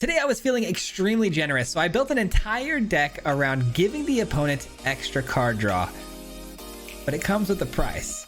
Today I was feeling extremely generous, so I built an entire deck around giving the opponent extra card draw. But it comes with a price.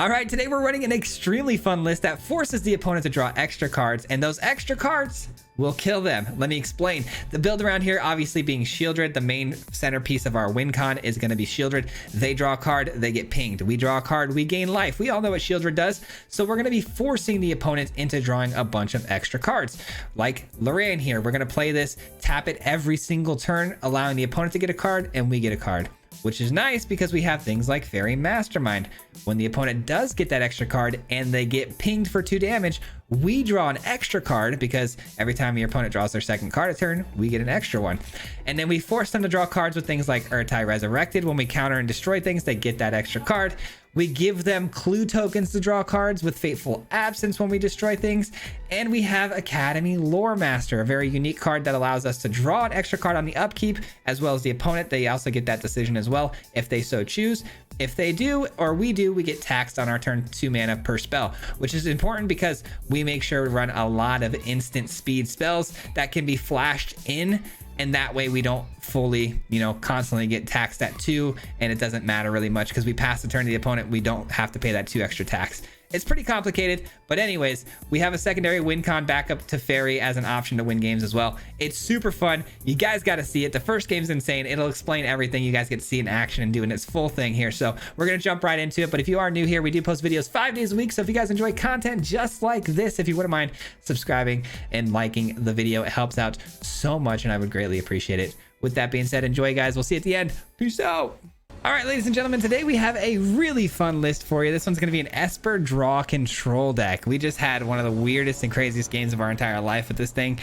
Alright, today we're running an extremely fun list that forces the opponent to draw extra cards, and those extra cards will kill them. Let me explain. The build around here obviously being Shieldred, the main centerpiece of our win con is going to be Shieldred. They draw a card, they get pinged. We draw a card, we gain life. We all know what Shieldred does, so we're going to be forcing the opponent into drawing a bunch of extra cards. Like Lorraine here, we're going to play this, tap it every single turn, allowing the opponent to get a card, and we get a card. Which is nice because we have things like Fairy Mastermind. When the opponent does get that extra card and they get pinged for 2 damage, we draw an extra card because every time your opponent draws their second card a turn, we get an extra one. And then we force them to draw cards with things like Urtai Resurrected. When we counter and destroy things, they get that extra card. We give them clue tokens to draw cards with Fateful Absence when we destroy things. And we have Academy Lore Master, a very unique card that allows us to draw an extra card on the upkeep, as well as the opponent. They also get that decision as well, if they so choose. If they do, or we do, we get taxed on our turn 2 mana per spell, which is important because we make sure we run a lot of instant speed spells that can be flashed in. And that way we don't fully, constantly get taxed at 2, and it doesn't matter really much because we pass the turn to the opponent. We don't have to pay that 2 extra tax. It's pretty complicated, but anyways, we have a secondary win con backup to Fairy as an option to win games as well. It's super fun. You guys got to see it. The first game's insane. It'll explain everything. You guys get to see in action and doing its full thing here. So we're going to jump right into it. But if you are new here, we do post videos 5 days a week. So if you guys enjoy content just like this, if you wouldn't mind subscribing and liking the video, it helps out so much and I would greatly appreciate it. With that being said, enjoy guys. We'll see you at the end. Peace out. All right, ladies and gentlemen, today we have a really fun list for you. This one's going to be an Esper Draw Control deck. We just had one of the weirdest and craziest games of our entire life with this thing.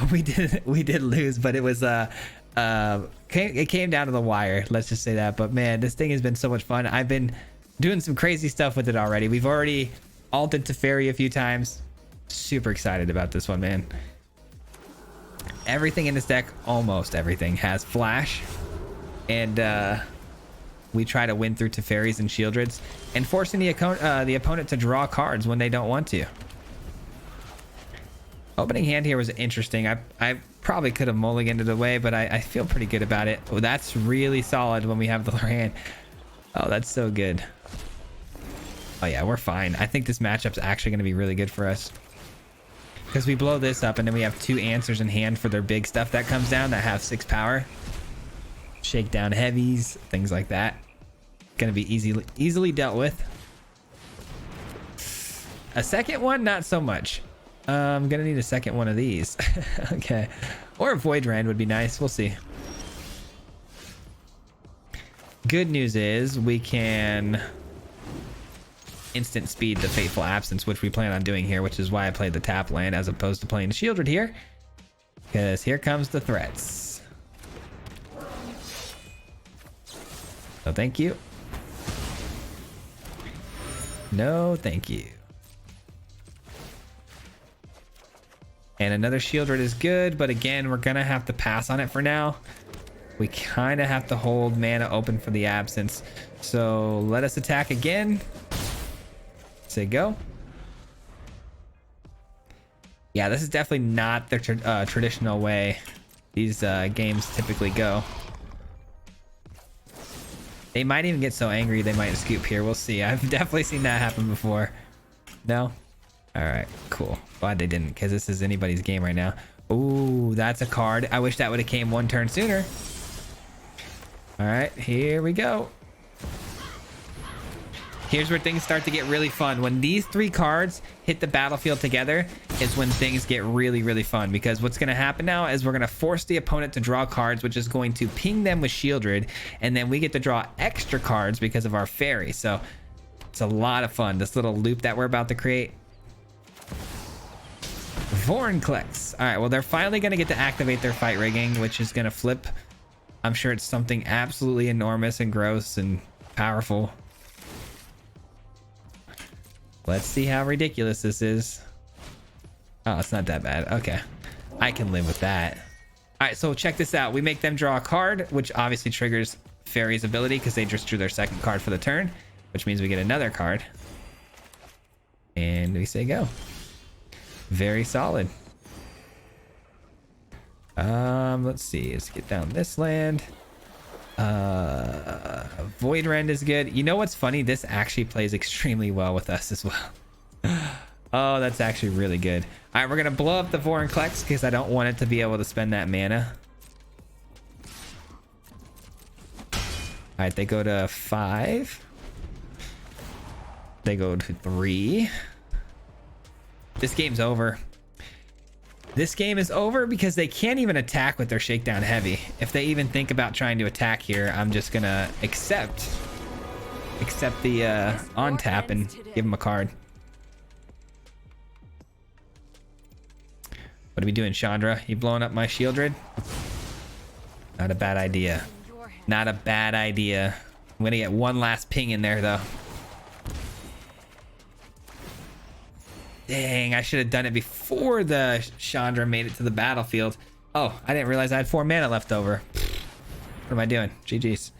We did lose, but it was it came down to the wire. Let's just say that. But man, this thing has been so much fun. I've been doing some crazy stuff with it already. We've already alted to Fairy a few times. Super excited about this one, man. Everything in this deck, almost everything, has Flash, and we try to win through Teferis and Shieldreds and forcing the opponent to draw cards when they don't want to. Opening hand here was interesting. I probably could have mulliganed it away, but I feel pretty good about it. Oh, that's really solid when we have the hand. Oh, that's so good. Oh yeah, we're fine. I think this matchup's actually going to be really good for us because we blow this up and then we have 2 answers in hand for their big stuff that comes down that have 6 power. Shake down heavies, things like that. Gonna be easily dealt with. A second one, not so much. I'm gonna need a second one of these. Okay, or a Void Rend would be nice. We'll see. Good news is we can instant speed the Fateful Absence, which we plan on doing here, which is why I played the tap land as opposed to playing Shieldred here, because here comes the threats. So thank you. No, thank you. And another Shieldred is good, but again, we're gonna have to pass on it for now. We kind of have to hold mana open for the Absence. So let us attack again. Say go. Yeah, this is definitely not the traditional way these games typically go. They might even get so angry they might scoop here. We'll see. I've definitely seen that happen before. No? Alright, cool. Glad they didn't, because this is anybody's game right now. Ooh, that's a card. I wish that would have came 1 turn sooner. Alright, here we go. Here's where things start to get really fun. When these 3 cards hit the battlefield together is when things get really, really fun. Because what's going to happen now is we're going to force the opponent to draw cards, which is going to ping them with Shieldred. And then we get to draw extra cards because of our Fairy. So it's a lot of fun. This little loop that we're about to create. Vorinclex. All right, well, they're finally going to get to activate their fight rigging, which is going to flip. I'm sure it's something absolutely enormous and gross and powerful. Let's see how ridiculous this is. Oh, it's not that bad. Okay, I can live with that. All right, so check this out. We make them draw a card, which obviously triggers Fairy's ability because they just drew their second card for the turn. which means we get another card. And we say go. Very solid. Let's see. Let's get down this land. Void Rend is good. You know what's funny? This actually plays extremely well with us as well. Oh, that's actually really good. All right, we're gonna blow up the Vorinclex because I don't want it to be able to spend that mana. All right, they go to 5. They go to 3. This game's over. This game is over because they can't even attack with their Shakedown Heavy. If they even think about trying to attack here, I'm just gonna accept the on tap and give them a card. What are we doing, Chandra? You blowing up my Shieldred? Not a bad idea. Not a bad idea. I'm gonna get one last ping in there though. Dang, I should have done it before the Chandra made it to the battlefield. Oh, I didn't realize I had 4 mana left over. What am I doing? GG's.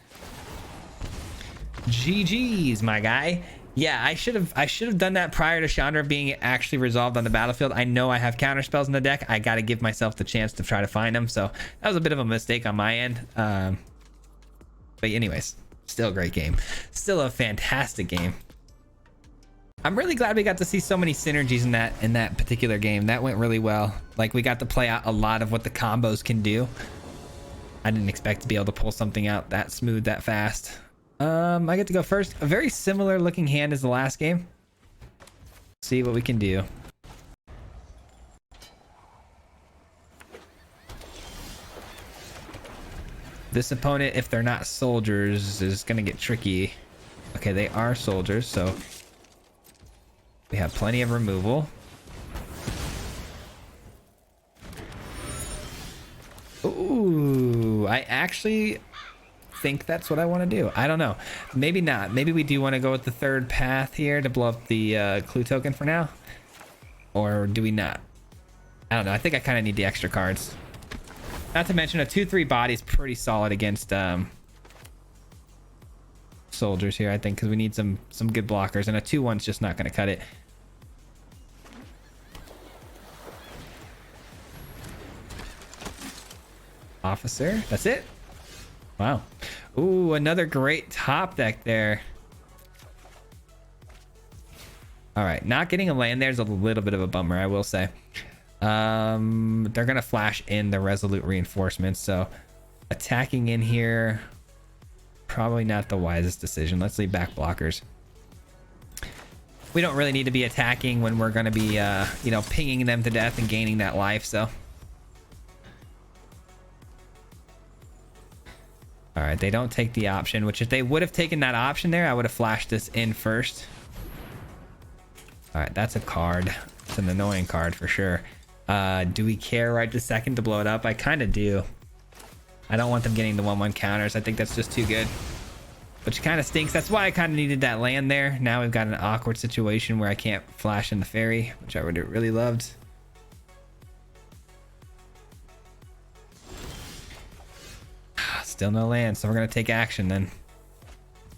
GG's, my guy. Yeah, I should have done that prior to Chandra being actually resolved on the battlefield. I know I have counter spells in the deck. I got to give myself the chance to try to find them. So that was a bit of a mistake on my end. But anyways, still a great game. Still a fantastic game. I'm really glad we got to see so many synergies in that particular game. That went really well. Like, we got to play out a lot of what the combos can do. I didn't expect to be able to pull something out that smooth that fast. I get to go first. A very similar looking hand as the last game. See what we can do. This opponent, if they're not soldiers, is gonna get tricky. Okay, they are soldiers, so we have plenty of removal. Ooh, I actually think that's what I want to do. I don't know. Maybe not. Maybe we do want to go with the third path here to blow up the clue token for now. Or do we not? I don't know. I think I kind of need the extra cards. Not to mention a 2/3 body is pretty solid against soldiers here, I think, because we need some good blockers, and a 2/1's just not going to cut it. Officer, that's it. Wow. Ooh, another great top deck there. All right, not getting a land there is a little bit of a bummer, I will say. They're gonna flash in the Resolute Reinforcements, so attacking in here probably not the wisest decision. Let's leave back blockers. We don't really need to be attacking when we're gonna be you know, pinging them to death and gaining that life. So all right, they don't take the option, which if they would have taken that option there, I would have flashed this in first. All right, that's a card. It's an annoying card for sure. Do we care right this second to blow it up? I kind of do. I don't want them getting the 1/1 counters. I think that's just too good, which kind of stinks. That's why I kind of needed that land there. Now we've got an awkward situation where I can't flash in the fairy, which I would have really loved. Still no land, so we're gonna take action then.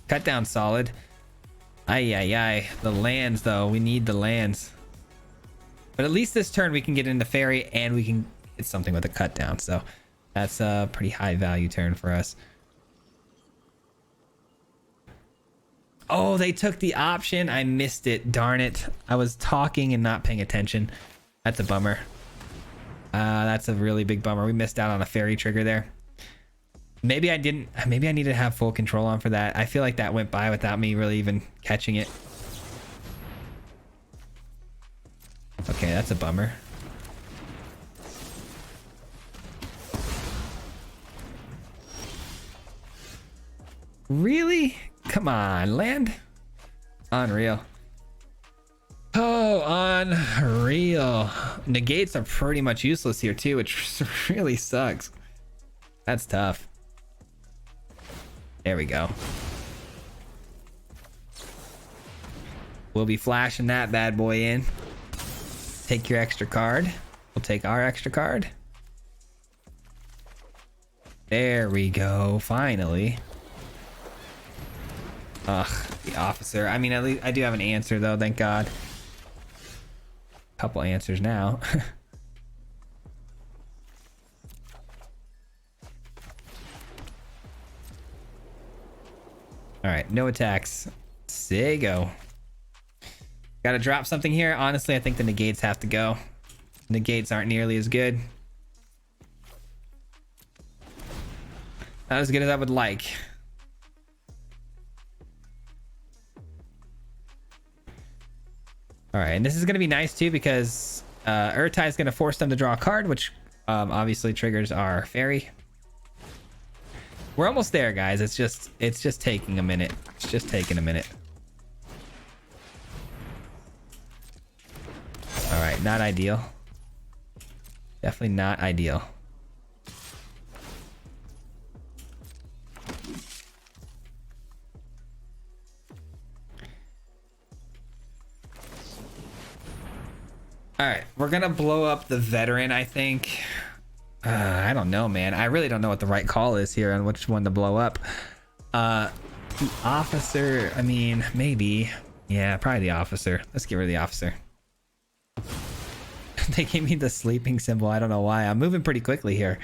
Cut down solid. Ay. The lands though, we need the lands. But at least this turn we can get into fairy and we can hit something with a cut down. So that's a pretty high value turn for us. Oh, they took the option. I missed it. Darn it. I was talking and not paying attention. That's a bummer. That's a really big bummer. We missed out on a fairy trigger there. Maybe I didn't. Maybe I need to have full control on for that. I feel like that went by without me really even catching it. Okay, that's a bummer. Really? Come on, land. Unreal. Oh, unreal. Negates are pretty much useless here too, which really sucks. That's tough. There we go. We'll be flashing that bad boy in. Take your extra card. We'll take our extra card. There we go. Finally. Ugh, the officer. I mean, at least I do have an answer though, thank God. Couple answers now. All right, no attacks. Say go. Gotta drop something here. Honestly, I think the negates have to go. Negates aren't nearly as good. Not as good as I would like. All right, and this is going to be nice too because Urtai is going to force them to draw a card, which obviously triggers our fairy. We're almost there, guys. It's just taking a minute. It's just taking a minute. All right, not ideal. Definitely not ideal. All right, we're gonna blow up the veteran, I think. I don't know, man. I really don't know what the right call is here on which one to blow up. The officer, I mean, maybe. Yeah, probably the officer. Let's get rid of the officer. They gave me the sleeping symbol. I don't know why. I'm moving pretty quickly here.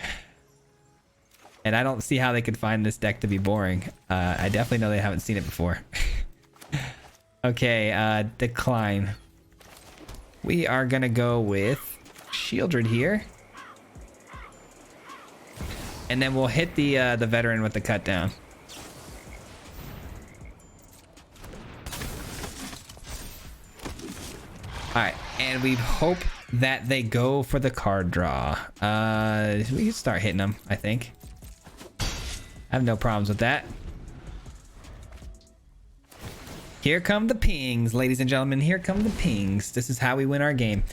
And I don't see how they could find this deck to be boring. I definitely know they haven't seen it before. Okay, decline. We are gonna go with Shieldred here. And then we'll hit the veteran with the cut down. All right, and we hope that they go for the card draw. We can start hitting them, I think. I have no problems with that. Here come the pings, ladies and gentlemen. Here come the pings. This is how we win our game.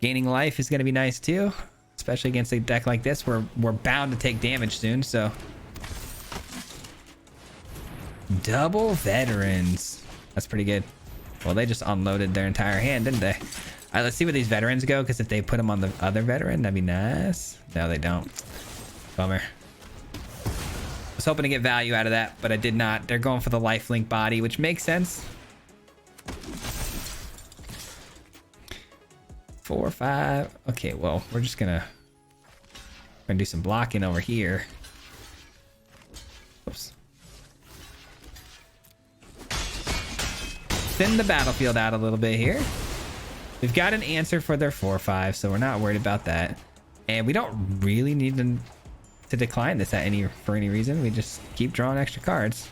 Gaining life is going to be nice too, especially against a deck like this. We're bound to take damage soon, so. Double veterans. That's pretty good. Well, they just unloaded their entire hand, didn't they? All right, let's see where these veterans go, because if they put them on the other veteran, that'd be nice. No, they don't. Bummer. I was hoping to get value out of that, but I did not. They're going for the lifelink body, which makes sense. 4 or 5. Okay, well, we're gonna do some blocking over here. Oops. Thin the battlefield out a little bit here. We've got an answer for their 4/5, so we're not worried about that. And we don't really need them to decline this for any reason. We just keep drawing extra cards.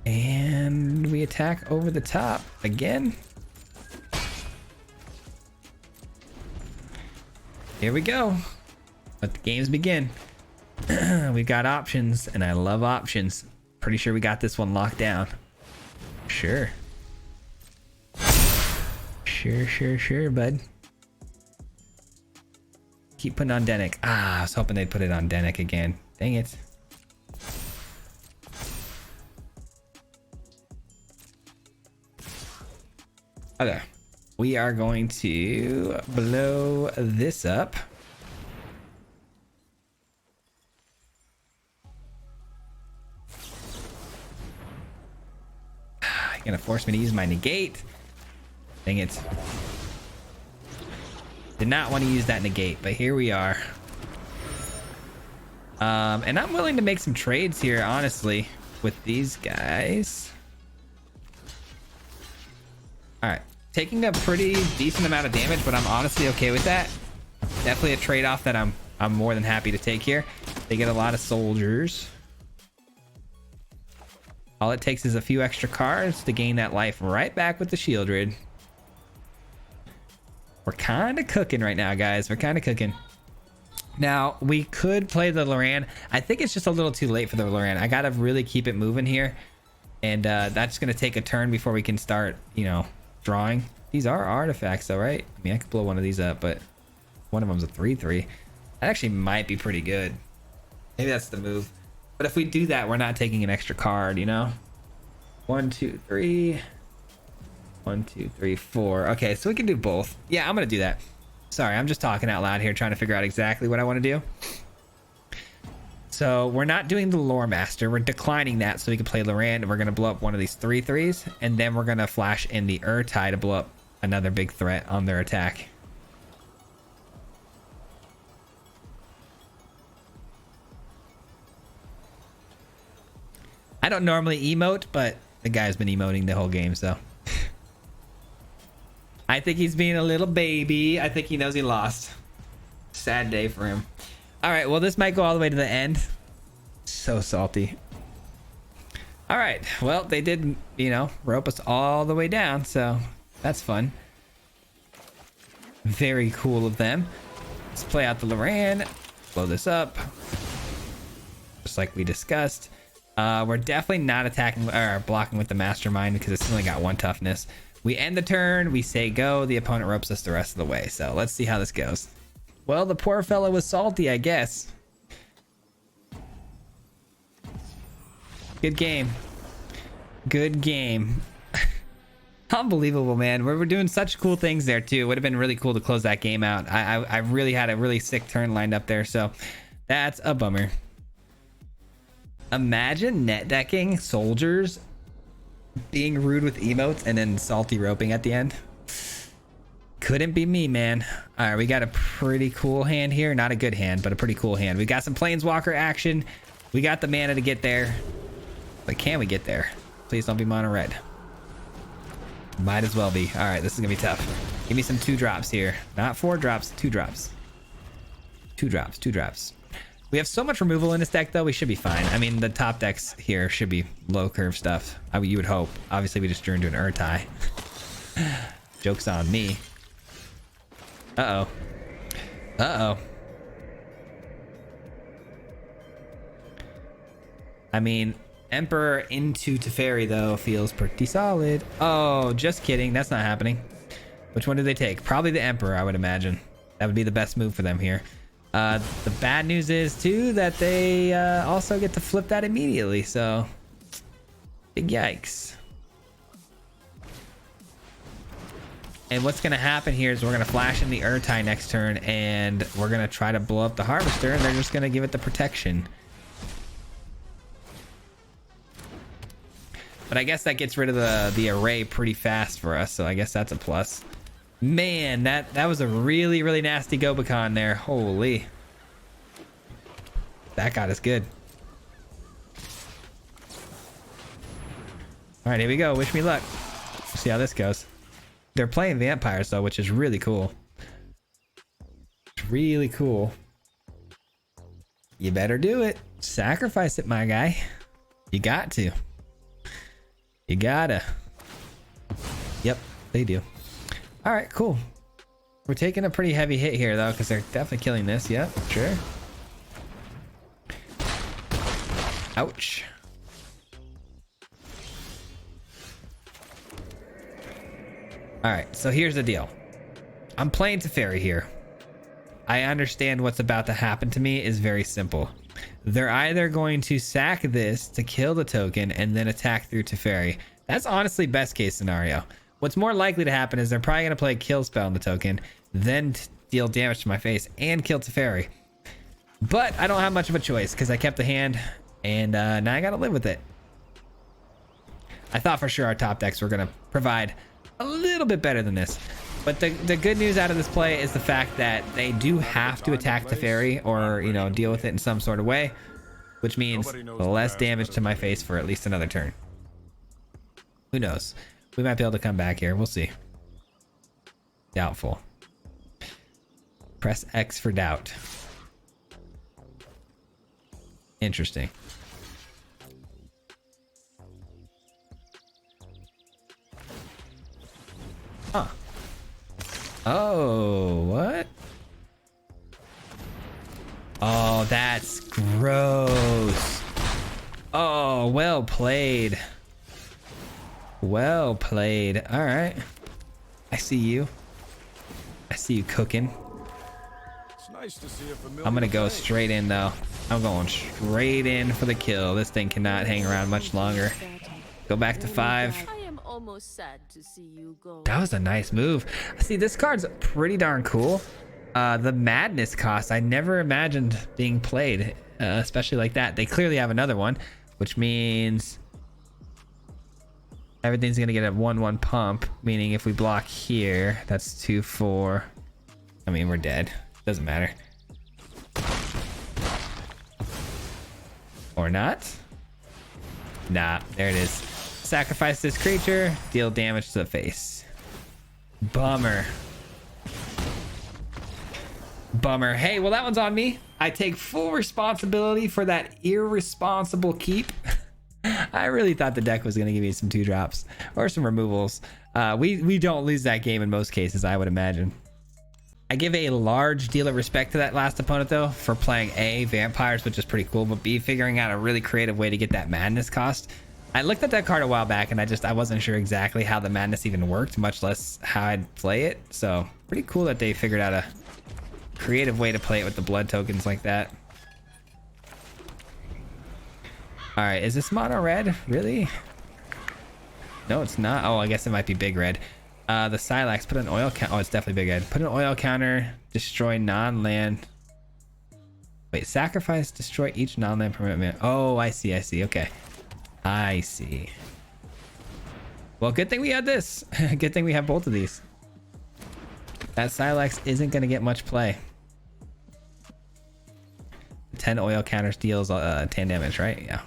And we attack over the top again. Here we go. Let the games begin. We've got options, and I love options. Pretty sure we got this one locked down. Sure. Sure, bud. Keep putting on Denick. Ah, I was hoping they'd put it on Denick again. Dang it. Okay. We are going to blow this up. You're gonna force me to use my negate. Dang it. Did not want to use that negate, but here we are. And I'm willing to make some trades here, honestly, with these guys. All right, taking a pretty decent amount of damage, but I'm honestly okay with that. Definitely a trade-off that I'm more than happy to take here. They get a lot of soldiers. All it takes is a few extra cards to gain that life right back with the Shieldred. We're kind of cooking right now, guys. We're kind of cooking. Now, we could play the Loran. I think it's just a little too late for the Loran. I got to really keep it moving here. And that's going to take a turn before we can start, you know, drawing. These are artifacts, though, right? I mean, I could blow one of these up, but one of them's a 3/3. That actually might be pretty good. Maybe that's the move. But if we do that, we're not taking an extra card, you know? 1, 2, 3. 1, 2, 3, 4. Okay, so we can do both. Yeah, I'm gonna do that. Sorry, I'm just talking out loud here, trying to figure out exactly what I want to do. So we're not doing the Lore Master. We're declining that so we can play Loran. And we're going to blow up one of these 3/3s. And then we're going to flash in the Urtai to blow up another big threat on their attack. I don't normally emote, but the guy's been emoting the whole game, so. I think he's being a little baby. I think he knows he lost. Sad day for him. All right, well, this might go all the way to the end. So salty. All right, well, they did, you know, rope us all the way down, so that's fun. Very cool of them. Let's play out the Loran. Blow this up. Just like we discussed. We're definitely not attacking or blocking with the Mastermind because it's only got 1 toughness. We end the turn, we say go, the opponent ropes us the rest of the way. So let's see how this goes. Well, the poor fella was salty, I guess. Good game. Good game. Unbelievable, man. We're doing such cool things there too. It would have been really cool to close that game out. I really had a really sick turn lined up there, so that's a bummer. Imagine net decking soldiers being rude with emotes and then salty roping at the end. Couldn't be me, man. All right, we got a pretty cool hand here. Not a good hand, but a pretty cool hand. We got some Planeswalker action. We got the mana to get there. But can we get there? Please don't be mono red. Might as well be. All right, this is gonna be tough. Give me some 2-drops here. Not 4 drops, 2 drops. 2 drops, 2 drops. We have so much removal in this deck, though. We should be fine. I mean, the top decks here should be low curve stuff. I mean, you would hope. Obviously, we just drew into an Urtai. Joke's on me. Uh-oh. Uh-oh. I mean, Emperor into Teferi, though, feels pretty solid. Oh, just kidding. That's not happening. Which one do they take? Probably the Emperor, I would imagine. That would be the best move for them here. The bad news is, too, that they also get to flip that immediately. So, big yikes. And what's going to happen here is we're going to flash in the Urtai next turn, and we're going to try to blow up the Harvester, and they're just going to give it the protection. But I guess that gets rid of the array pretty fast for us, so I guess that's a plus. Man, that was a really, really nasty Gobakon there. Holy. That got us good. All right, here we go. Wish me luck. Let's see how this goes. They're playing vampires, though, which is really cool. It's really cool. You better do it. Sacrifice it, my guy. You got to. You gotta. Yep, they do. All right, cool. We're taking a pretty heavy hit here, though, because they're definitely killing this. Yep, sure. Ouch. All right, so here's the deal. I'm playing Teferi here. I understand what's about to happen to me is very simple. They're either going to sack this to kill the token and then attack through Teferi. That's honestly best case scenario. What's more likely to happen is they're probably going to play a kill spell on the token, then deal damage to my face and kill Teferi. But I don't have much of a choice because I kept the hand, and now I got to live with it. I thought for sure our top decks were going to provide a little bit better than this. But the good news out of this play is the fact that they do have to attack Teferi or, you know, deal with it in some sort of way, which means less damage to my face for at least another turn. Who knows? We might be able to come back here. We'll see. Doubtful. Press X for doubt. Interesting. Huh. Oh, what? Oh, that's gross. Oh, well played. Well played. All right. I see you. I see you cooking. It's nice to see a familiar I'm going to go face. straight in, though. I'm going straight in for the kill. This thing cannot hang around much longer. Go back to 5. I am almost sad to see you go. That was a nice move. See, this card's pretty darn cool. The madness cost, I never imagined being played, especially like that. They clearly have another one, which means everything's gonna get a 1/1 pump, meaning if we block here, that's 2/4. I mean, we're dead. Doesn't matter. Or not. Nah, there it is. Sacrifice this creature, deal damage to the face. Bummer. Bummer. Hey, well, that one's on me. I take full responsibility for that irresponsible keep. I really thought the deck was going to give me some 2-drops or some removals. We don't lose that game in most cases, I would imagine. I give a large deal of respect to that last opponent, though, for playing A, vampires, which is pretty cool, but B, figuring out a really creative way to get that madness cost. I looked at that card a while back, and I wasn't sure exactly how the madness even worked, much less how I'd play it. So pretty cool that they figured out a creative way to play it with the blood tokens like that. All right, is this mono red? Really? No, it's not. Oh, I guess it might be big red. The Silax, put an oil count. Oh, it's definitely big red. Put an oil counter, destroy non-land. Wait, sacrifice, destroy each non-land permanent. Oh, I see. Okay. I see. Well, good thing we had this. Good thing we have both of these. That Silax isn't going to get much play. 10 oil counters deals 10 damage, right? Yeah.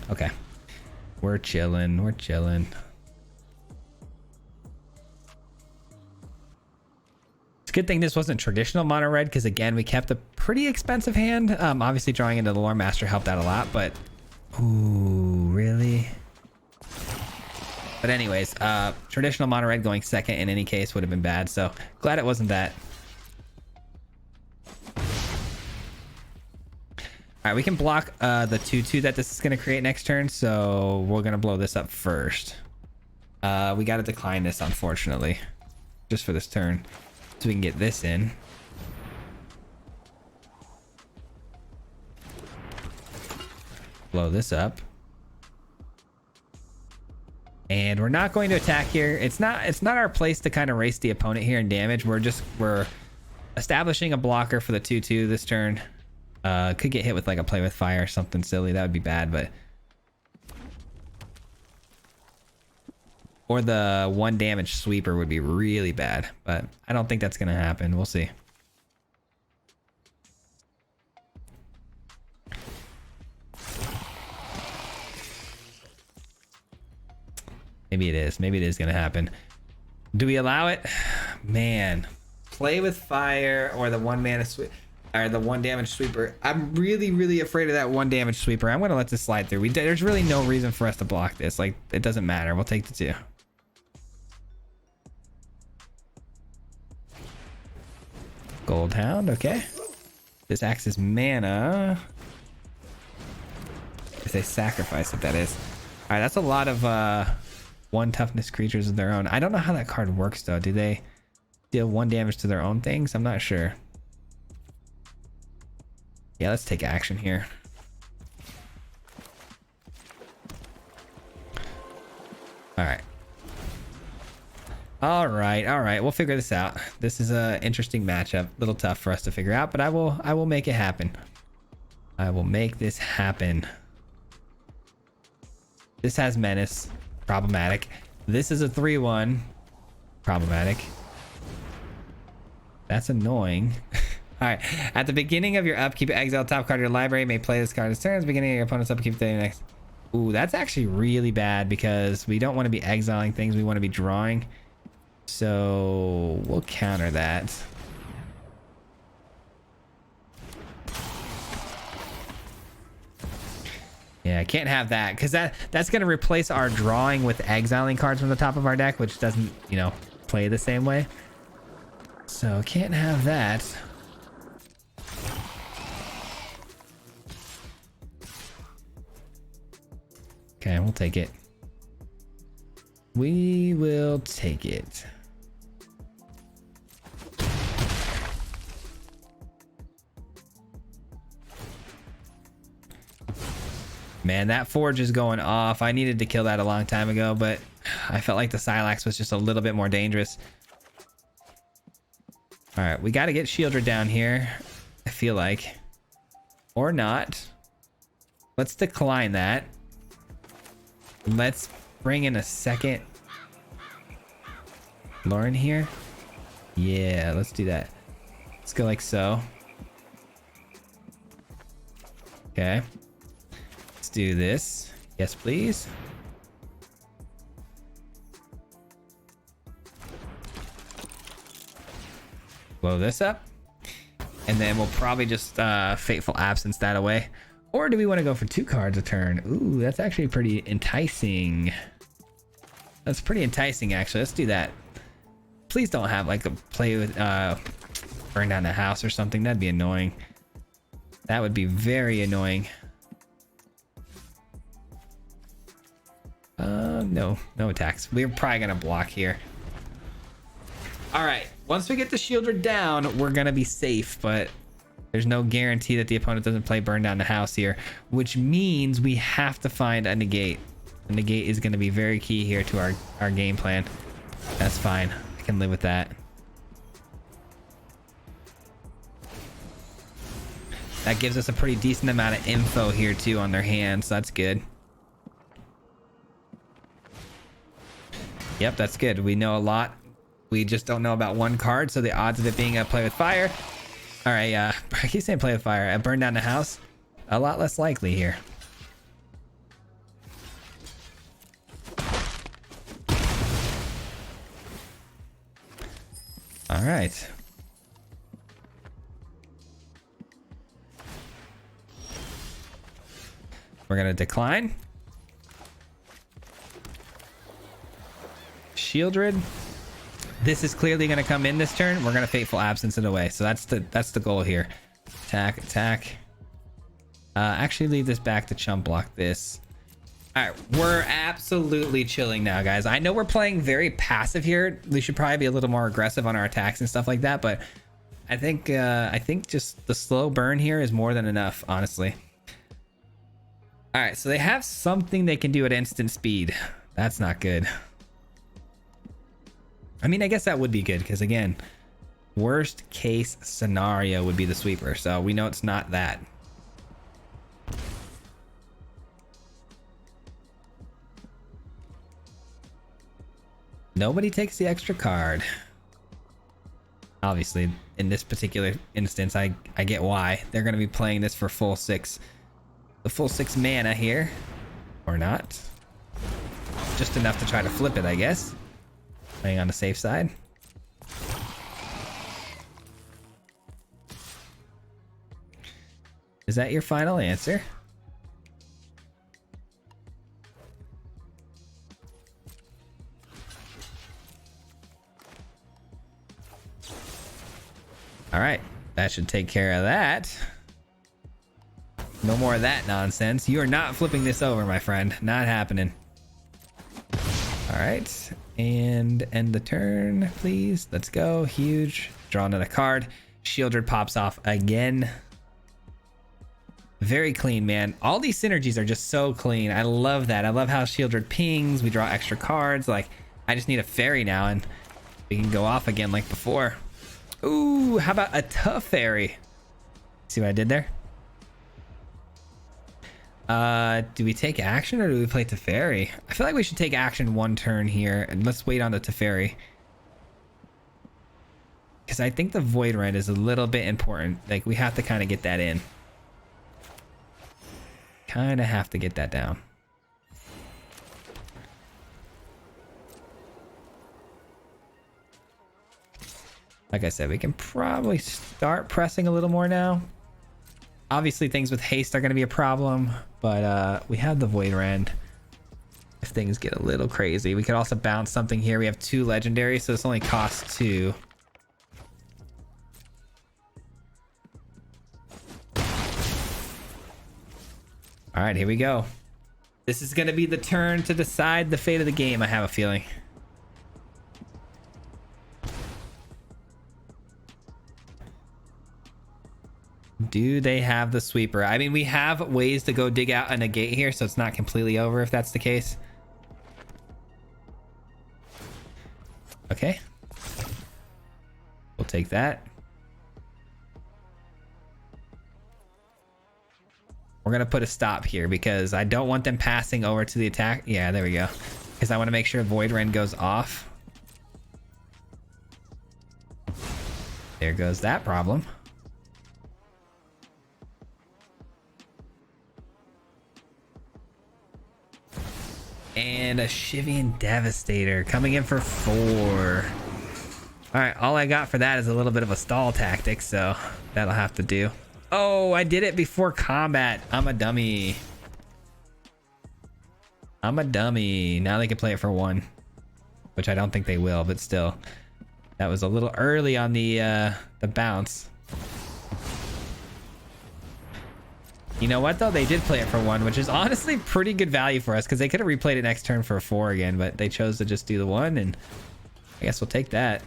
Okay. We're chilling. We're chilling. It's a good thing this wasn't traditional mono red, because again, we kept a pretty expensive hand. Obviously drawing into the Lore Master helped out a lot, but ooh, really? But anyways, traditional mono red going second in any case would have been bad, so glad it wasn't that. All right, we can block the 2/2 that this is going to create next turn, so we're going to blow this up first. We got to decline this, unfortunately, just for this turn, so we can get this in. Blow this up. And we're not going to attack here. It's not our place to kind of race the opponent here in damage. We're establishing a blocker for the 2/2 this turn. Could get hit with like a play with fire or something silly. That would be bad, but or the 1 damage sweeper would be really bad, but I don't think that's gonna happen. We'll see. Maybe it is. Maybe it is gonna happen. Do we allow it? Man, play with fire or the 1 mana sweep. Or the 1 damage sweeper. I'm really afraid of that 1 damage sweeper. I'm gonna let this slide through. There's really no reason for us to block this. Like, it doesn't matter. We'll take the 2. Gold Hound, okay. This acts as mana. If they sacrifice it, that is. All right, that's a lot of 1 toughness creatures of their own. I don't know how that card works though. Do they deal 1 damage to their own things? I'm not sure. Yeah, let's take action here. All right. All right. We'll figure this out. This is a interesting matchup. A little tough for us to figure out, but I will make it happen. I will make this happen. This has menace. Problematic. This is a 3/1. Problematic. That's annoying. All right. At the beginning of your upkeep, exile top card of your library. May play this card as turns. Beginning of your opponent's upkeep, the next. Ooh, that's actually really bad because we don't want to be exiling things. We want to be drawing. So we'll counter that. Yeah, I can't have that because that's going to replace our drawing with exiling cards from the top of our deck, which doesn't, play the same way. So can't have that. Okay, we'll take it. We will take it. Man, that forge is going off. I needed to kill that a long time ago, but I felt like the Silax was just a little bit more dangerous. All right, we got to get Shieldred down here, I feel like. Or not. Let's decline that. Let's bring in a second Lauren here. Yeah, let's do that. Let's go like so. Okay. Let's do this. Yes, please. Blow this up. And then we'll probably just Fateful Absence that away. Or do we want to go for 2 cards a turn? Ooh, that's actually pretty enticing. That's pretty enticing, actually. Let's do that. Please don't have like a play with burn down the house or something. That'd be annoying. That would be very annoying. No attacks. We're probably gonna block here. All right, once we get the Shieldred down, we're gonna be safe, but there's no guarantee that the opponent doesn't play burn down the house here, which means we have to find a negate. The negate is gonna be very key here to our game plan. That's fine. I can live with that. That gives us a pretty decent amount of info here too on their hands, so that's good. Yep, that's good. We know a lot. We just don't know about 1 card, so the odds of it being a play with fire. All right, I keep saying play with fire. I burn down the house. A lot less likely here. All right. We're gonna decline. Shieldred. This is clearly going to come in this turn. We're going to Fateful Absence it away. So that's the goal here. Attack, attack. Actually leave this back to chump block this. All right, we're absolutely chilling now, guys. I know we're playing very passive here. We should probably be a little more aggressive on our attacks and stuff like that, but I think just the slow burn here is more than enough, honestly. All right, so they have something they can do at instant speed. That's not good. I mean, I guess that would be good because, again, worst case scenario would be the sweeper. So we know it's not that. Nobody takes the extra card. Obviously, in this particular instance, I get why. They're going to be playing this for full 6. The full 6 mana here. Or not. Just enough to try to flip it, I guess. Playing on the safe side. Is that your final answer? All right, that should take care of that. No more of that nonsense. You are not flipping this over, my friend. Not happening. All right. And end the turn, please. Let's go. Huge. Draw another card. Shieldred pops off again. Very clean, man. All these synergies are just so clean. I love that. I love how Shieldred pings. We draw extra cards. Like, I just need a fairy now, and we can go off again like before. Ooh, how about a tough fairy? See what I did there? Do we take action or do we play Teferi? I feel like we should take action 1 turn here, and let's wait on the Teferi. Because I think the Void Rend is a little bit important. Like, we have to kind of get that in. Kind of have to get that down. Like I said, we can probably start pressing a little more now. Obviously, things with haste are going to be a problem, but we have the Void Rend. If things get a little crazy, we could also bounce something here. We have 2 legendaries, so this only costs 2. All right, here we go. This is going to be the turn to decide the fate of the game, I have a feeling. Do they have the sweeper? I mean, we have ways to go dig out a negate here, so it's not completely over if that's the case. Okay. We'll take that. We're gonna put a stop here because I don't want them passing over to the attack. Yeah, there we go. Because I want to make sure Void Ren goes off. There goes that problem. And a Shivian Devastator coming in for 4. All right, all I got for that is a little bit of a stall tactic, so that'll have to do. Oh, I did it before combat. I'm a dummy. I'm a dummy. Now they can play it for 1, which I don't think they will, but still. That was a little early on the bounce. You know what though? They did play it for 1, which is honestly pretty good value for us because they could have replayed it next turn for a 4 again, but they chose to just do the 1, and I guess we'll take that.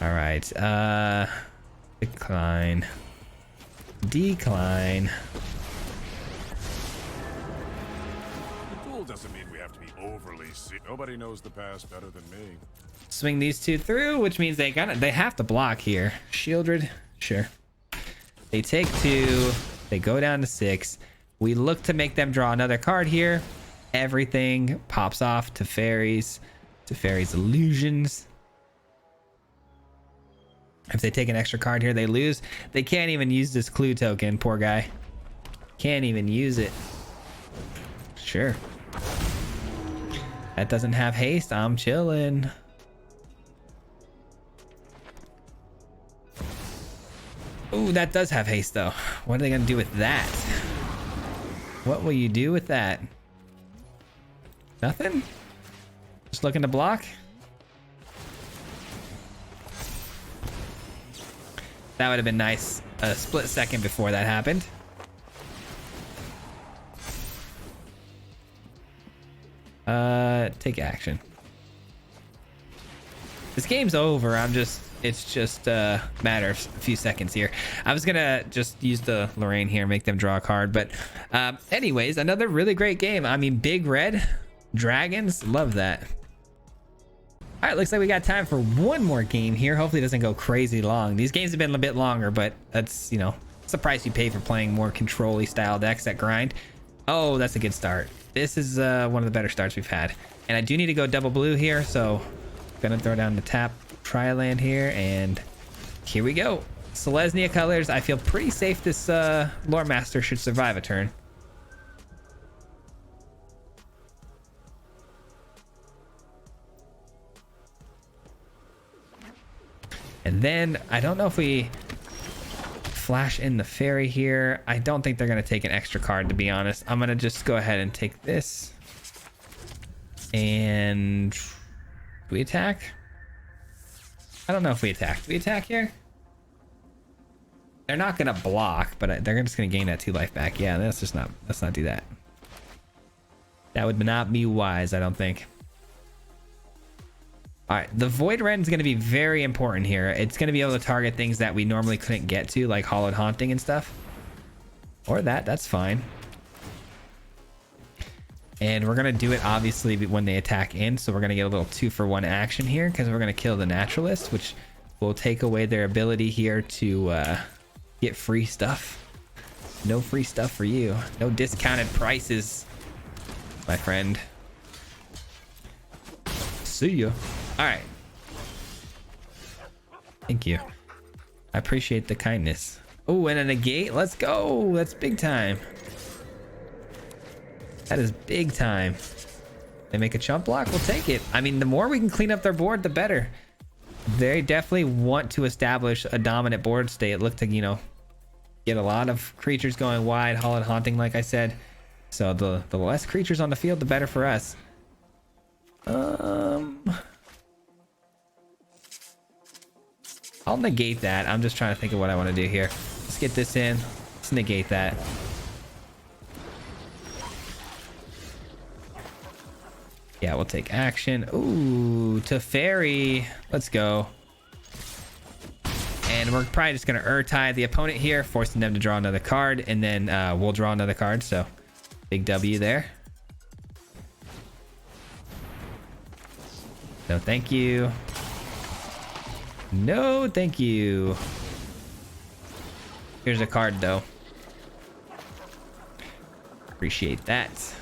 All right. Decline. Decline. The duel doesn't mean we have to be overly Nobody knows the past better than me. Swing these 2 through, which means they have to block here. Shieldred, sure. They take 2. They go down to 6. We look to make them draw another card here. Everything pops off to fairies. To fairies illusions. If they take an extra card here, they lose. They can't even use this clue token, poor guy. Can't even use it. Sure. That doesn't have haste. I'm chilling. Ooh, that does have haste though. What are they gonna do with that? What will you do with that? Nothing? Just looking to block? That would have been nice. A split second before that happened. Take action. This game's over. It's just a matter of a few seconds here. I was gonna just use the Lorraine here, make them draw a card, but anyways, another really great game. I mean, big red dragons, love that. All right, looks like we got time for one more game here. Hopefully it doesn't go crazy long. These games have been a bit longer, but that's, you know, it's the price you pay for playing more control-y style decks that grind. Oh, that's a good start. This is one of the better starts we've had. And I do need to go double blue here, so gonna throw down the tap trial land here, and here we go. Selesnya colors. I feel pretty safe this Lore Master should survive a turn. And then I don't know if we flash in the fairy here. I don't think they're going to take an extra card, to be honest. I'm going to just go ahead and take this. And do we attack? I don't know if we attack. Do we attack here? They're not going to block, but they're just going to gain that 2 life back. Yeah, let's not do that. That would not be wise, I don't think. All right, the Void Ren is going to be very important here. It's going to be able to target things that we normally couldn't get to, like Hollowed Haunting and stuff. Or that's fine. And we're going to do it, obviously, when they attack in. So we're going to get a little 2-for-1 action here, because we're going to kill the Naturalist, which will take away their ability here to get free stuff. No free stuff for you. No discounted prices, my friend. See ya. All right. Thank you. I appreciate the kindness. Oh, and a negate. Let's go. That's big time. That is big time. They make a chump block. We'll take it. I mean, the more we can clean up their board, the better. They definitely want to establish a dominant board state. Look to, you know, get a lot of creatures going wide, Hollowed Haunting, like I said. So the less creatures on the field, the better for us. I'll negate that. I'm just trying to think of what I want to do here. Let's get this in. Let's negate that. Yeah, we'll take action. Ooh, Teferi. Let's go. And we're probably just going to Urtai the opponent here, forcing them to draw another card, and then we'll draw another card. So big W there. No, thank you. No, thank you. Here's a card, though. Appreciate that.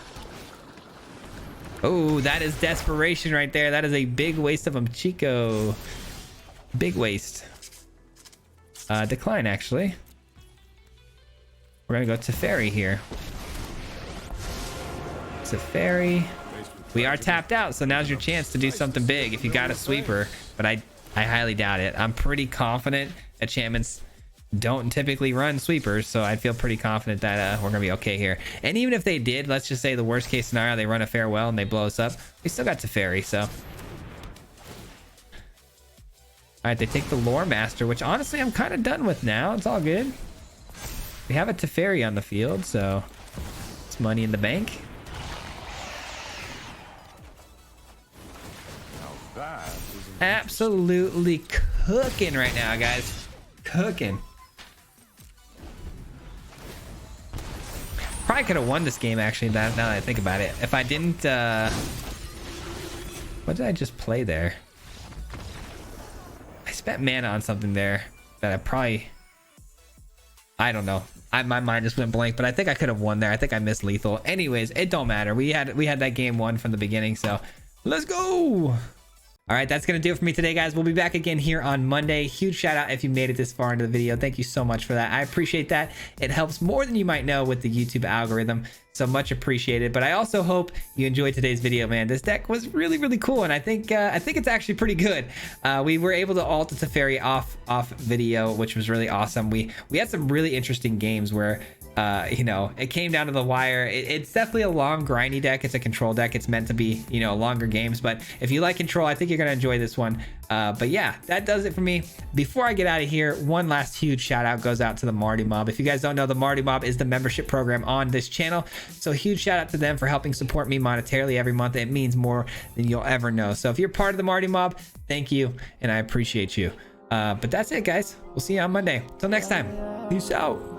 Oh, that is desperation right there. That is a big waste of a Chico. Big waste. Decline, actually. We're gonna go to Teferi here. Teferi. We are tapped out, so now's your chance to do something big if you got a sweeper, but I highly doubt it. I'm pretty confident enchantments don't typically run sweepers, so I feel pretty confident that we're gonna be okay here. And even if they did, let's just say the worst case scenario, they run a farewell and they blow us up, we still got Teferi. So all right, they take the Lore Master, which honestly I'm kind of done with now. It's all good. We have a Teferi on the field, so it's money in the bank. Absolutely cooking right now, guys. Cooking. Probably could have won this game, actually, now that I think about it. If I didn't, what did I just play there? I spent mana on something there that I don't know. My mind just went blank, but I think I could have won there. I think I missed lethal. Anyways, it don't matter. We had that game won from the beginning, so let's go. All right, that's going to do it for me today, guys. We'll be back again here on Monday. Huge shout out if you made it this far into the video. Thank you so much for that. I appreciate that. It helps more than you might know with the YouTube algorithm. So much appreciated. But I also hope you enjoyed today's video, man. This deck was really, really cool, and I think it's actually pretty good. We were able to ult the Teferi off video, which was really awesome. We had some really interesting games where you know, it came down to the wire. It's definitely a long grindy deck. It's a control deck. It's meant to be, you know, longer games, but if you like control, I think you're gonna enjoy this one. But yeah, that does it for me. Before I get out of here, one last huge shout out goes out to the Marty Mob. If you guys don't know, the Marty Mob is the membership program on this channel, so huge shout out to them for helping support me monetarily every month. It means more than you'll ever know. So if you're part of the Marty Mob, thank you, and I appreciate you. But that's it, guys. We'll see you on Monday. Till next time, peace out.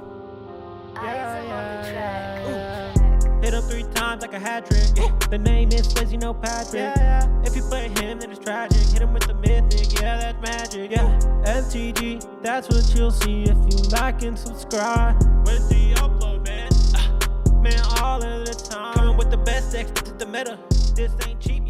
Hit him 3 times like a hat trick. The name is Swayze, you know Patrick. If you play him, then it's tragic. Hit him with the mythic, yeah, that's magic. MTG, that's what you'll see if you like and subscribe. With the upload, man, man, all of the time. Coming with the best decks, this is the meta. This ain't cheap.